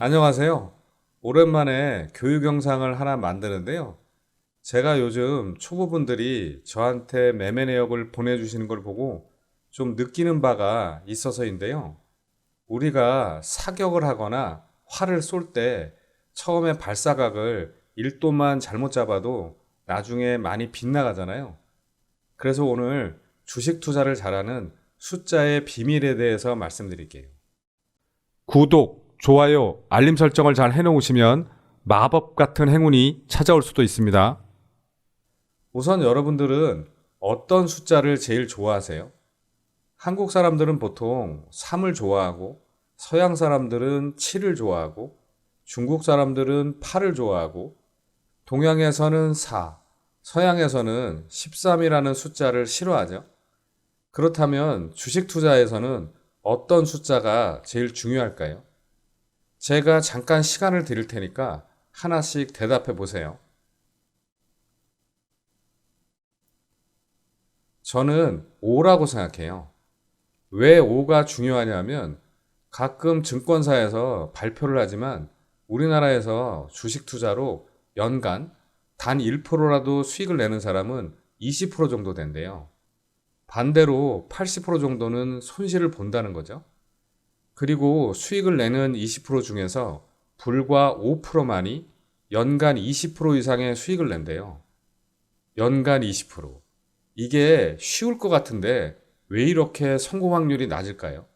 안녕하세요. 오랜만에 교육 영상을 하나 만드는데요. 제가 요즘 초보분들이 저한테 매매 내역을 보내주시는 걸 보고 좀 느끼는 바가 있어서인데요. 우리가 사격을 하거나 활을 쏠 때 처음에 발사각을 1도만 잘못 잡아도 나중에 많이 빗나가잖아요. 그래서 오늘 주식 투자를 잘하는 숫자의 비밀에 대해서 말씀드릴게요. 구독, 좋아요, 알림 설정을 잘 해놓으시면 마법 같은 행운이 찾아올 수도 있습니다. 우선 여러분들은 어떤 숫자를 제일 좋아하세요? 한국 사람들은 보통 3을 좋아하고, 서양 사람들은 7을 좋아하고, 중국 사람들은 8을 좋아하고, 동양에서는 4, 서양에서는 13이라는 숫자를 싫어하죠. 그렇다면 주식 투자에서는 어떤 숫자가 제일 중요할까요? 제가 잠깐 시간을 드릴 테니까 하나씩 대답해 보세요. 저는 5라고 생각해요. 왜 5가 중요하냐면 가끔 증권사에서 발표를 하지만 우리나라에서 주식 투자로 연간 단 1%라도 수익을 내는 사람은 20% 정도 된대요. 반대로 80% 정도는 손실을 본다는 거죠. 그리고 수익을 내는 20% 중에서 불과 5%만이 연간 20% 이상의 수익을 낸대요. 연간 20%. 이게 쉬울 것 같은데 왜 이렇게 성공 확률이 낮을까요?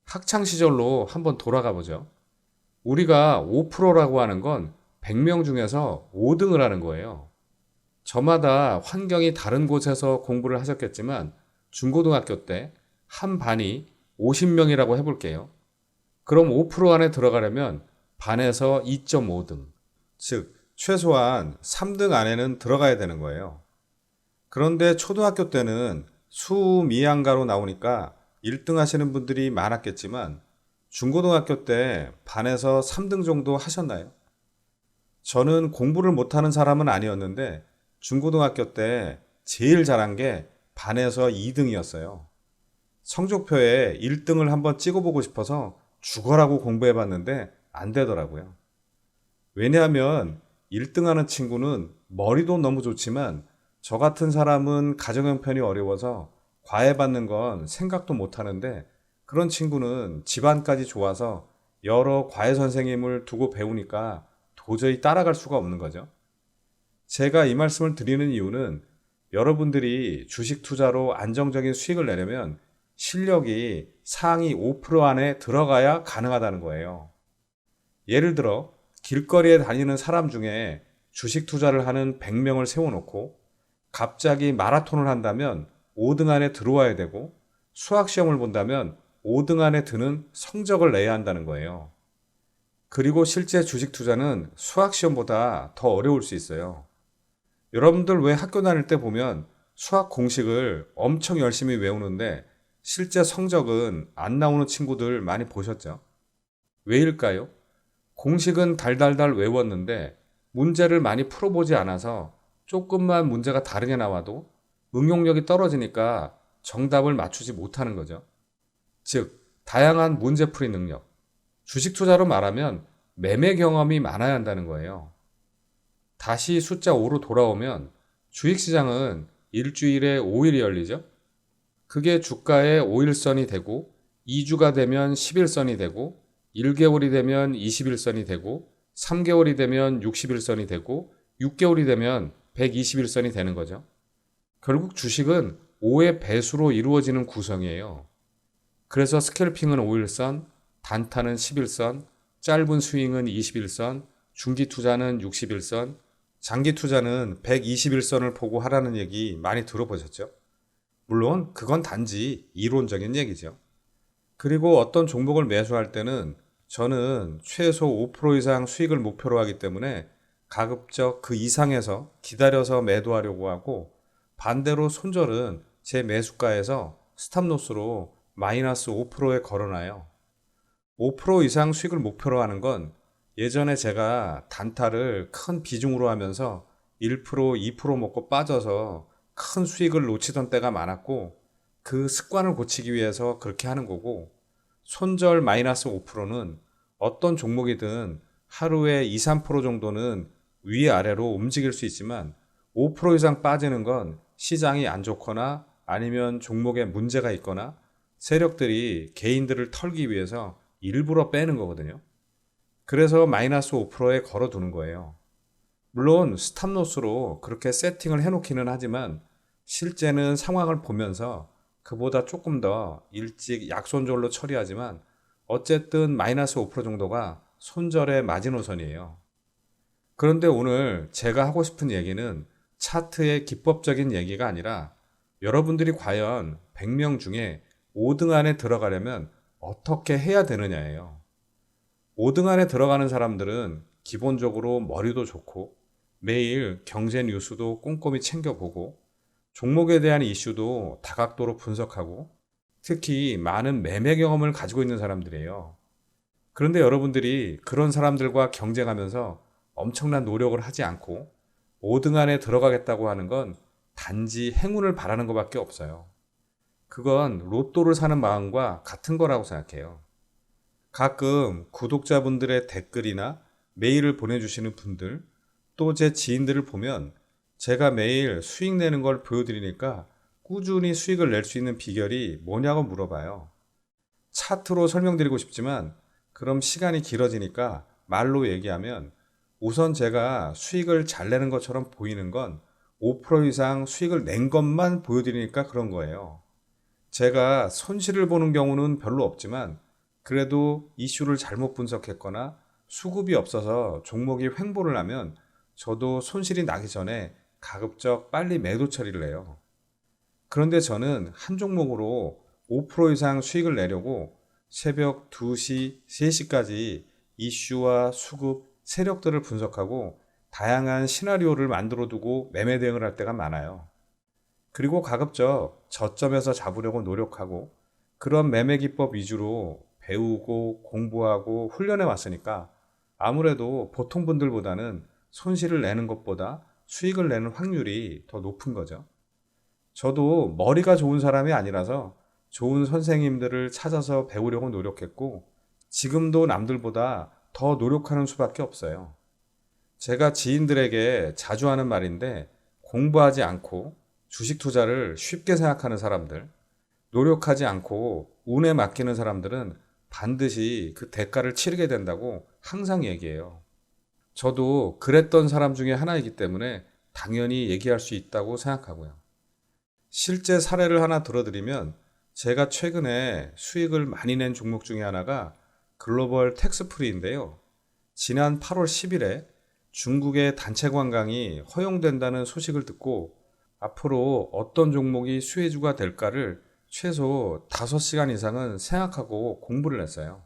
학창 시절로 한번 돌아가 보죠. 우리가 5%라고 하는 건 100명 중에서 5등을 하는 거예요. 저마다 환경이 다른 곳에서 공부를 하셨겠지만 중고등학교 때 한 반이 50명이라고 해볼게요. 그럼 5% 안에 들어가려면 반에서 2.5등, 즉 최소한 3등 안에는 들어가야 되는 거예요. 그런데 초등학교 때는 수미양가로 나오니까 1등 하시는 분들이 많았겠지만 중고등학교 때 반에서 3등 정도 하셨나요? 저는 공부를 못하는 사람은 아니었는데 중고등학교 때 제일 잘한 게 반에서 2등이었어요. 성적표에 1등을 한번 찍어보고 싶어서 죽어라고 공부해봤는데 안 되더라고요. 왜냐하면 1등 하는 친구는 머리도 너무 좋지만 저 같은 사람은 가정 형편이 어려워서 과외받는 건 생각도 못 하는데 그런 친구는 집안까지 좋아서 여러 과외 선생님을 두고 배우니까 도저히 따라갈 수가 없는 거죠. 제가 이 말씀을 드리는 이유는 여러분들이 주식 투자로 안정적인 수익을 내려면 실력이 상위 5% 안에 들어가야 가능하다는 거예요. 예를 들어 길거리에 다니는 사람 중에 주식 투자를 하는 100명을 세워놓고 갑자기 마라톤을 한다면 5등 안에 들어와야 되고 수학 시험을 본다면 5등 안에 드는 성적을 내야 한다는 거예요. 그리고 실제 주식 투자는 수학 시험보다 더 어려울 수 있어요. 여러분들 왜 학교 다닐 때 보면 수학 공식을 엄청 열심히 외우는데 실제 성적은 안 나오는 친구들 많이 보셨죠? 왜일까요? 공식은 달달달 외웠는데 문제를 많이 풀어보지 않아서 조금만 문제가 다르게 나와도 응용력이 떨어지니까 정답을 맞추지 못하는 거죠. 즉, 다양한 문제풀이 능력. 주식 투자로 말하면 매매 경험이 많아야 한다는 거예요. 다시 숫자 5로 돌아오면 주식시장은 일주일에 5일이 열리죠. 그게 주가의 5일선이 되고 2주가 되면 10일선이 되고 1개월이 되면 21선이 되고 3개월이 되면 60일선이 되고 6개월이 되면 120일선이 되는 거죠. 결국 주식은 5의 배수로 이루어지는 구성이에요. 그래서 스캘핑은 5일선, 단타는 11선, 짧은 스윙은 21선, 중기 투자는 60일선, 장기 투자는 121선을 보고 하라는 얘기 많이 들어보셨죠? 물론 그건 단지 이론적인 얘기죠. 그리고 어떤 종목을 매수할 때는 저는 최소 5% 이상 수익을 목표로 하기 때문에 가급적 그 이상에서 기다려서 매도하려고 하고 반대로 손절은 제 매수가에서 스탑로스로 마이너스 5%에 걸어놔요. 5% 이상 수익을 목표로 하는 건 예전에 제가 단타를 큰 비중으로 하면서 1%, 2% 먹고 빠져서 큰 수익을 놓치던 때가 많았고 그 습관을 고치기 위해서 그렇게 하는 거고 손절 마이너스 5%는 어떤 종목이든 하루에 2, 3% 정도는 위아래로 움직일 수 있지만 5% 이상 빠지는 건 시장이 안 좋거나 아니면 종목에 문제가 있거나 세력들이 개인들을 털기 위해서 일부러 빼는 거거든요. 그래서 마이너스 5%에 걸어두는 거예요. 물론 스탑로스로 그렇게 세팅을 해놓기는 하지만 실제는 상황을 보면서 그보다 조금 더 일찍 약손절로 처리하지만 어쨌든 마이너스 5% 정도가 손절의 마지노선이에요. 그런데 오늘 제가 하고 싶은 얘기는 차트의 기법적인 얘기가 아니라 여러분들이 과연 100명 중에 5등 안에 들어가려면 어떻게 해야 되느냐예요. 5등 안에 들어가는 사람들은 기본적으로 머리도 좋고 매일 경제 뉴스도 꼼꼼히 챙겨보고 종목에 대한 이슈도 다각도로 분석하고 특히 많은 매매 경험을 가지고 있는 사람들이에요. 그런데 여러분들이 그런 사람들과 경쟁하면서 엄청난 노력을 하지 않고 5등 안에 들어가겠다고 하는 건 단지 행운을 바라는 것밖에 없어요. 그건 로또를 사는 마음과 같은 거라고 생각해요. 가끔 구독자분들의 댓글이나 메일을 보내주시는 분들, 또 제 지인들을 보면 제가 매일 수익 내는 걸 보여드리니까 꾸준히 수익을 낼 수 있는 비결이 뭐냐고 물어봐요. 차트로 설명드리고 싶지만 그럼 시간이 길어지니까 말로 얘기하면 우선 제가 수익을 잘 내는 것처럼 보이는 건 5% 이상 수익을 낸 것만 보여드리니까 그런 거예요. 제가 손실을 보는 경우는 별로 없지만 그래도 이슈를 잘못 분석했거나 수급이 없어서 종목이 횡보를 하면 저도 손실이 나기 전에 가급적 빨리 매도 처리를 해요. 그런데 저는 한 종목으로 5% 이상 수익을 내려고 새벽 2시, 3시까지 이슈와 수급, 세력들을 분석하고 다양한 시나리오를 만들어 두고 매매 대응을 할 때가 많아요. 그리고 가급적 저점에서 잡으려고 노력하고 그런 매매 기법 위주로 배우고 공부하고 훈련해 왔으니까 아무래도 보통 분들보다는 손실을 내는 것보다 수익을 내는 확률이 더 높은 거죠. 저도 머리가 좋은 사람이 아니라서 좋은 선생님들을 찾아서 배우려고 노력했고 지금도 남들보다 더 노력하는 수밖에 없어요. 제가 지인들에게 자주 하는 말인데 공부하지 않고 주식 투자를 쉽게 생각하는 사람들, 노력하지 않고 운에 맡기는 사람들은 반드시 그 대가를 치르게 된다고 항상 얘기해요. 저도 그랬던 사람 중에 하나이기 때문에 당연히 얘기할 수 있다고 생각하고요. 실제 사례를 하나 들어드리면 제가 최근에 수익을 많이 낸 종목 중에 하나가 글로벌 텍스프리인데요. 지난 8월 10일에 중국의 단체 관광이 허용된다는 소식을 듣고 앞으로 어떤 종목이 수혜주가 될까를 최소 5시간 이상은 생각하고 공부를 했어요.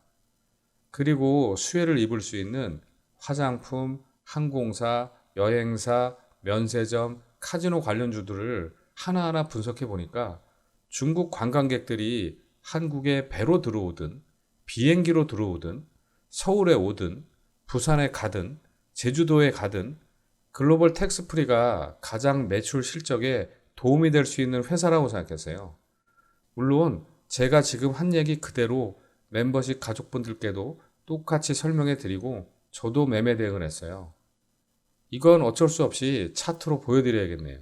그리고 수혜를 입을 수 있는 화장품, 항공사, 여행사, 면세점, 카지노 관련주들을 하나하나 분석해 보니까 중국 관광객들이 한국에 배로 들어오든 비행기로 들어오든 서울에 오든 부산에 가든 제주도에 가든 글로벌 텍스프리가 가장 매출 실적에 도움이 될 수 있는 회사라고 생각했어요. 물론 제가 지금 한 얘기 그대로 멤버십 가족분들께도 똑같이 설명해 드리고 저도 매매 대응을 했어요. 이건 어쩔 수 없이 차트로 보여드려야겠네요.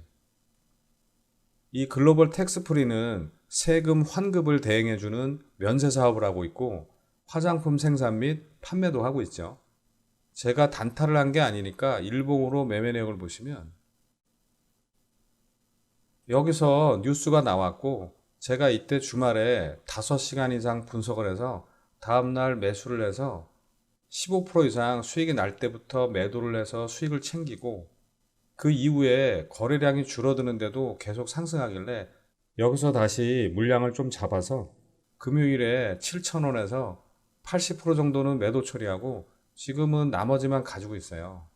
이 글로벌 텍스프리는 세금 환급을 대행해주는 면세 사업을 하고 있고 화장품 생산 및 판매도 하고 있죠. 제가 단타를 한 게 아니니까 일봉으로 매매 내역을 보시면 여기서 뉴스가 나왔고 제가 이때 주말에 5시간 이상 분석을 해서 다음날 매수를 해서 15% 이상 수익이 날 때부터 매도를 해서 수익을 챙기고 그 이후에 거래량이 줄어드는데도 계속 상승하길래 여기서 다시 물량을 좀 잡아서 금요일에 7,000원에서 80% 정도는 매도 처리하고 지금은 나머지만 가지고 있어요.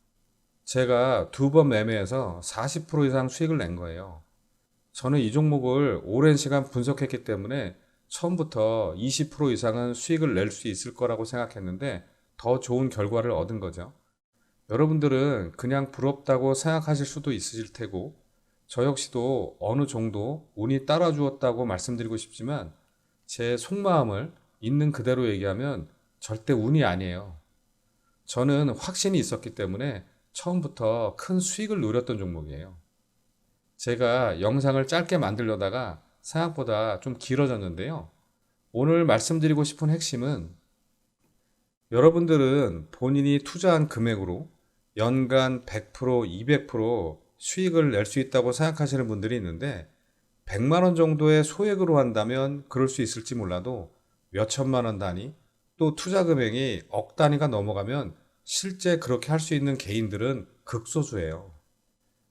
제가 2번 매매해서 40% 이상 수익을 낸 거예요. 저는 이 종목을 오랜 시간 분석했기 때문에 처음부터 20% 이상은 수익을 낼 수 있을 거라고 생각했는데 더 좋은 결과를 얻은 거죠. 여러분들은 그냥 부럽다고 생각하실 수도 있으실 테고 저 역시도 어느 정도 운이 따라주었다고 말씀드리고 싶지만 제 속마음을 있는 그대로 얘기하면 절대 운이 아니에요. 저는 확신이 있었기 때문에 처음부터 큰 수익을 노렸던 종목이에요. 제가 영상을 짧게 만들려다가 생각보다 좀 길어졌는데요. 오늘 말씀드리고 싶은 핵심은 여러분들은 본인이 투자한 금액으로 연간 100%, 200% 수익을 낼 수 있다고 생각하시는 분들이 있는데 100만 원 정도의 소액으로 한다면 그럴 수 있을지 몰라도 몇 천만 원 단위 또 투자 금액이 억 단위가 넘어가면 실제 그렇게 할 수 있는 개인들은 극소수예요.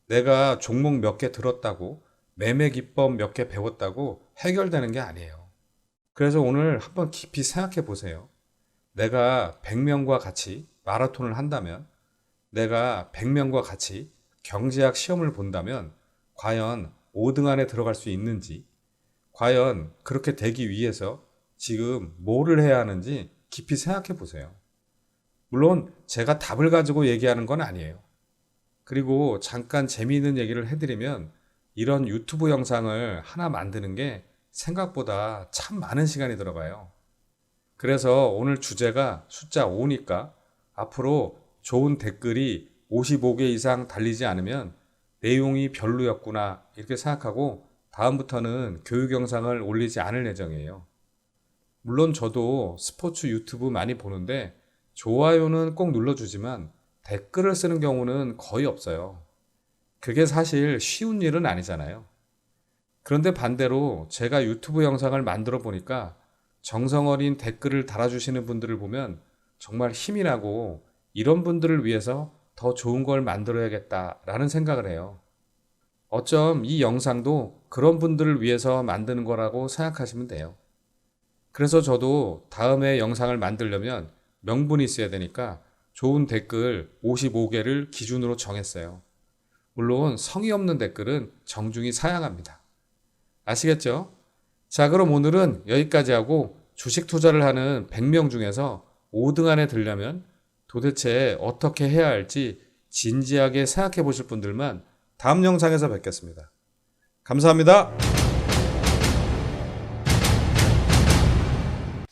내가 종목 몇 개 들었다고 매매 기법 몇 개 배웠다고 해결되는 게 아니에요. 그래서 오늘 한번 깊이 생각해 보세요. 내가 100명과 같이 마라톤을 한다면, 내가 100명과 같이 경제학 시험을 본다면 과연 5등 안에 들어갈 수 있는지, 과연 그렇게 되기 위해서 지금 뭐를 해야 하는지 깊이 생각해 보세요. 물론 제가 답을 가지고 얘기하는 건 아니에요. 그리고 잠깐 재미있는 얘기를 해드리면 이런 유튜브 영상을 하나 만드는 게 생각보다 참 많은 시간이 들어가요. 그래서 오늘 주제가 숫자 5니까 앞으로 좋은 댓글이 55개 이상 달리지 않으면 내용이 별로였구나 이렇게 생각하고 다음부터는 교육 영상을 올리지 않을 예정이에요. 물론 저도 스포츠 유튜브 많이 보는데 좋아요는 꼭 눌러주지만 댓글을 쓰는 경우는 거의 없어요. 그게 사실 쉬운 일은 아니잖아요. 그런데 반대로 제가 유튜브 영상을 만들어 보니까 정성 어린 댓글을 달아주시는 분들을 보면 정말 힘이 나고 이런 분들을 위해서 더 좋은 걸 만들어야겠다라는 생각을 해요. 어쩜 이 영상도 그런 분들을 위해서 만드는 거라고 생각하시면 돼요. 그래서 저도 다음에 영상을 만들려면 명분이 있어야 되니까 좋은 댓글 55개를 기준으로 정했어요. 물론 성의 없는 댓글은 정중히 사양합니다. 아시겠죠? 자, 그럼 오늘은 여기까지 하고 주식 투자를 하는 100명 중에서 5등 안에 들려면 도대체 어떻게 해야 할지 진지하게 생각해 보실 분들만 다음 영상에서 뵙겠습니다. 감사합니다.